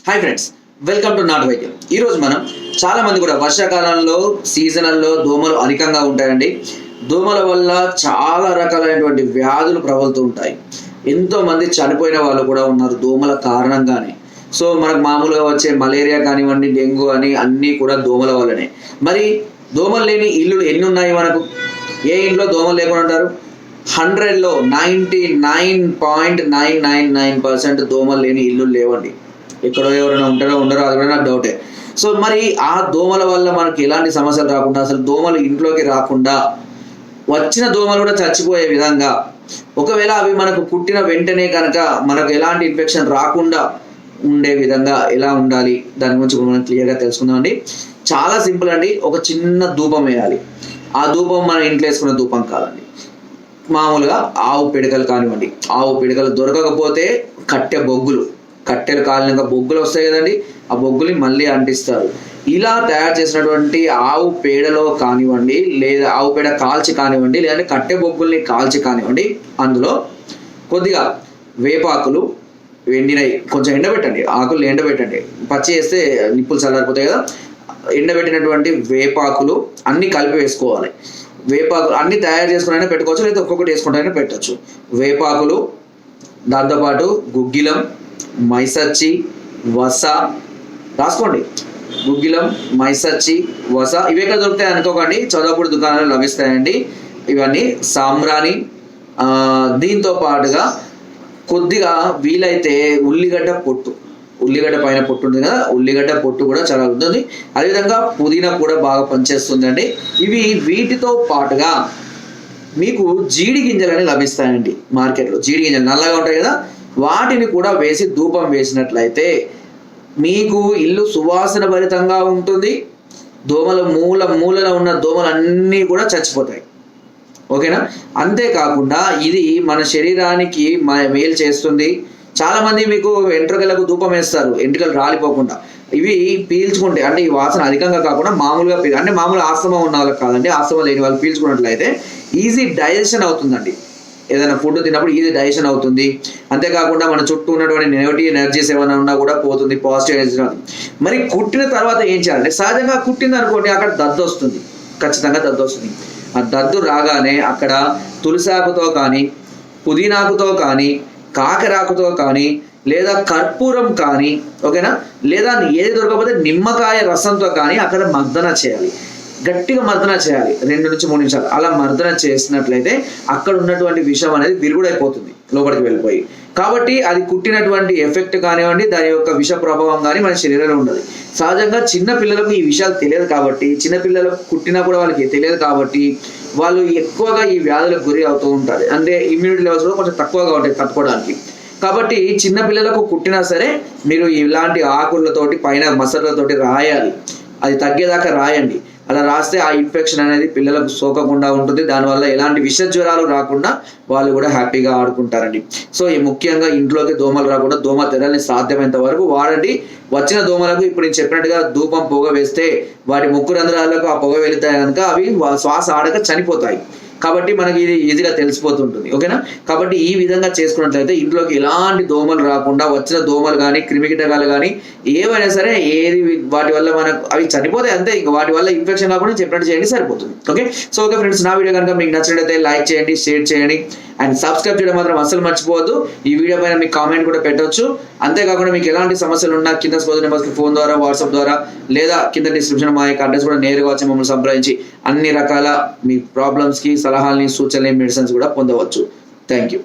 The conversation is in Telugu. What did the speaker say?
Hi friends, welcome to not వైద్యం. ఈరోజు మనం చాలా మంది కూడా వర్షాకాలంలో సీజనల్లో దోమలు అధికంగా ఉంటాయండి. దోమల వల్ల చాలా రకాలైనటువంటి వ్యాధులు ప్రబలుతూ ఉంటాయి. ఎంతో మంది చనిపోయిన వాళ్ళు కూడా ఉన్నారు దోమల కారణంగానే. సో మనకు మామూలుగా వచ్చే మలేరియా కానివ్వండి, డెంగ్యూ అని అన్నీ కూడా దోమల వల్లనే. మరి దోమలు లేని ఇల్లులు ఎన్ని ఉన్నాయి మనకు? ఏ ఇంట్లో దోమలు లేకుండా ఉంటారు? 100లో 99.999% దోమలు లేని ఇల్లు లేవండి. ఎక్కడో ఎవరైనా ఉంటారో ఉండరో అది కూడా నాకు డౌటే. సో మరి ఆ దోమల వల్ల మనకి ఎలాంటి సమస్యలు రాకుండా, అసలు దోమలు ఇంట్లోకి రాకుండా, వచ్చిన దోమలు కూడా చచ్చిపోయే విధంగా, ఒకవేళ అవి మనకు కుట్టిన వెంటనే కనుక మనకు ఎలాంటి ఇన్ఫెక్షన్ రాకుండా ఉండే విధంగా ఎలా ఉండాలి, దాని గురించి మనం క్లియర్గా తెలుసుకుందాం అండి. చాలా సింపుల్ అండి. ఒక చిన్న ధూపం వేయాలి. ఆ ధూపం మన ఇంట్లో వేసుకున్న ధూపం కాదండి. మామూలుగా ఆవు పిడకలు కానివ్వండి, ఆవు పిడకలు దొరకకపోతే కట్టెలు కాలినాక బొగ్గులు వస్తాయి కదండి, ఆ బొగ్గుని మళ్ళీ అంటిస్తారు. ఇలా తయారు చేసినటువంటి ఆవు పేడలో కానివ్వండి, లేదా ఆవు పేడ కాల్చి కానివ్వండి, లేదంటే కట్టె బొగ్గుల్ని కాల్చి కానివ్వండి, అందులో కొద్దిగా వేపాకులు ఎండినవి కొంచెం ఎండబెట్టండి. ఆకులు ఎండబెట్టండి. పచ్చి వేస్తే నిప్పులు చల్లారిపోతాయి కదా. ఎండబెట్టినటువంటి వేపాకులు అన్నీ కలిపి వేసుకోవాలి. వేపాకులు అన్నీ తయారు చేసుకుని పెట్టుకోవచ్చు, లేదా ఒక్కొక్కటి వేసుకుంటైనా పెట్టచ్చు. వేపాకులు, దాంతోపాటు గుగ్గిలం, మైసచ్చి, వస రాసుకోండి. గుగ్గిలం, మైసచ్చి, వస ఇవి ఎక్కడ దొరుకుతాయి అనుకోకండి, చౌదాపూడి దుకాణాలు లభిస్తాయండి. ఇవన్నీ సాంబ్రాణి. దీంతో పాటుగా కొద్దిగా వీలైతే ఉల్లిగడ్డ పైన పొట్టు ఉంటుంది కదా, ఉల్లిగడ్డ పొట్టు కూడా చాలా ఉంటుంది. అదేవిధంగా పుదీనా కూడా బాగా పనిచేస్తుందండి. వీటితో పాటుగా మీకు జీడి గింజలని లభిస్తాయండి మార్కెట్లో. జీడి గింజలు నల్లగా ఉంటాయి కదా, వాటిని కూడా వేసి ధూపం వేసినట్లయితే మీకు ఇల్లు సువాసన భరితంగా ఉంటుంది. దోమల మూలలో ఉన్న దోమలు అన్నీ కూడా చచ్చిపోతాయి. ఓకేనా? అంతేకాకుండా ఇది మన శరీరానికి మేలు చేస్తుంది. చాలా మంది మీకు వెంట్రుకలకు ధూపం వేస్తారు, వెంట్రుకలు రాలిపోకుండా. ఇవి పీల్చుకుంటే, అంటే ఈ వాసన అధికంగా కాకుండా మామూలుగా అంటే మామూలు ఆస్తమా ఉన్న వాళ్ళకి కాదండి, ఆస్తమా లేని వాళ్ళు పీల్చుకున్నట్లయితే ఈజీ డైజెషన్ అవుతుందండి. ఏదైనా ఫుడ్ తిన్నప్పుడు ఈజీ డైజెషన్ అవుతుంది. అంతేకాకుండా మన చుట్టూ ఉన్నటువంటి నెగటివ్ ఎనర్జీస్ ఏమైనా ఉన్నా కూడా పోతుంది, పాజిటివ్ ఎనర్జీ. మరి కుట్టిన తర్వాత ఏం చేయాలంటే, సహజంగా కుట్టింది అనుకోండి, అక్కడ దద్దు వస్తుంది, ఖచ్చితంగా దద్దు వస్తుంది. ఆ దద్దు రాగానే అక్కడ తులసాకుతో కానీ, పుదీనాకుతో కానీ, కాకరాకుతో కానీ, లేదా కర్పూరం కానీ, ఓకేనా, లేదా ఏది దొరకకపోతే నిమ్మకాయ రసంతో కానీ అక్కడ మర్దన చేయాలి. గట్టిగా మర్దన చేయాలి, 2 నుంచి 3 నిమిషాలు. అలా మర్దన చేసినట్లయితే అక్కడ ఉన్నటువంటి విషం అనేది విరుగుడైపోతుంది, లోపలికి వెళ్ళిపోయి. కాబట్టి అది కుట్టినటువంటి ఎఫెక్ట్ కానివ్వండి, దాని యొక్క విష ప్రభావం కానీ మన శరీరంలో ఉండదు. సహజంగా చిన్న పిల్లలకు ఈ విషయాలు తెలియదు కాబట్టి, చిన్నపిల్లలకు కుట్టినా కూడా వాళ్ళకి తెలియదు కాబట్టి వాళ్ళు ఎక్కువగా ఈ వ్యాధులకు గురి అవుతూ ఉంటారు. అంటే ఇమ్యూనిటీ లెవెల్స్ కూడా కొంచెం తక్కువగా ఉంటాయి తట్టుకోవడానికి. కాబట్టి చిన్న పిల్లలకు కుట్టినా సరే మీరు ఇలాంటి ఆకులతోటి పైన మసర్లతోటి రాయాలి. అది తగ్గేదాకా రాయండి. అలా రాస్తే ఆ ఇన్ఫెక్షన్ అనేది పిల్లలకు సోకకుండా ఉంటుంది. దానివల్ల ఎలాంటి విష జ్వరాలు రాకుండా వాళ్ళు కూడా హ్యాపీగా ఆడుకుంటారండి. సో ఈ ముఖ్యంగా ఇంట్లోకి దోమలు రాకుండా దోమ తెరల్ని సాధ్యమైనంత వరకు వాడండి. వచ్చిన దోమలకు ఇప్పుడు నేను చెప్పినట్టుగా ధూపం పొగ వేస్తే వాటి ముక్కు రంధ్రాలకు ఆ పొగ వెళితే కనుక అవి శ్వాస ఆడక చనిపోతాయి. కాబట్టి మనకి ఇది ఈజీగా తెలిసిపోతుంటుంది. ఓకేనా? కాబట్టి ఈ విధంగా చేసుకున్నట్లయితే ఇంట్లోకి ఎలాంటి దోమలు రాకుండా, వచ్చిన దోమలు కానీ, క్రిమికీటకాలు కానీ ఏవైనా సరే వాటి వల్ల మనకు అవి చనిపోతాయి అంతే. ఇంకా వాటి వల్ల ఇన్ఫెక్షన్ కాకుండా చెప్పినట్టు చేయండి, సరిపోతుంది. ఓకే ఫ్రెండ్స్, నా వీడియో కనుక మీకు నచ్చినట్లయితే లైక్ చేయండి, షేర్ చేయండి అండ్ సబ్స్క్రైబ్ చేయడం మాత్రం అస్సలు మర్చిపోవద్దు. ఈ వీడియో పైన మీకు కామెంట్ కూడా పెట్టవచ్చు. అంతేకాకుండా మీకు ఎలాంటి సమస్యలు ఉన్నా కింద స్పోజ్ నెంబర్స్కి ఫోన్ ద్వారా, వాట్సాప్ ద్వారా, లేదా కింద డిస్క్రిప్షన్ మా యొక్క అడ్రస్ కూడా నేరుగా వచ్చి మమ్మల్ని సంప్రదించి అన్ని రకాల మీ ప్రాబ్లమ్స్కి సలహాలని, సూచనలు, మెడిసిన్స్ కూడా పొందవచ్చు. Thank you.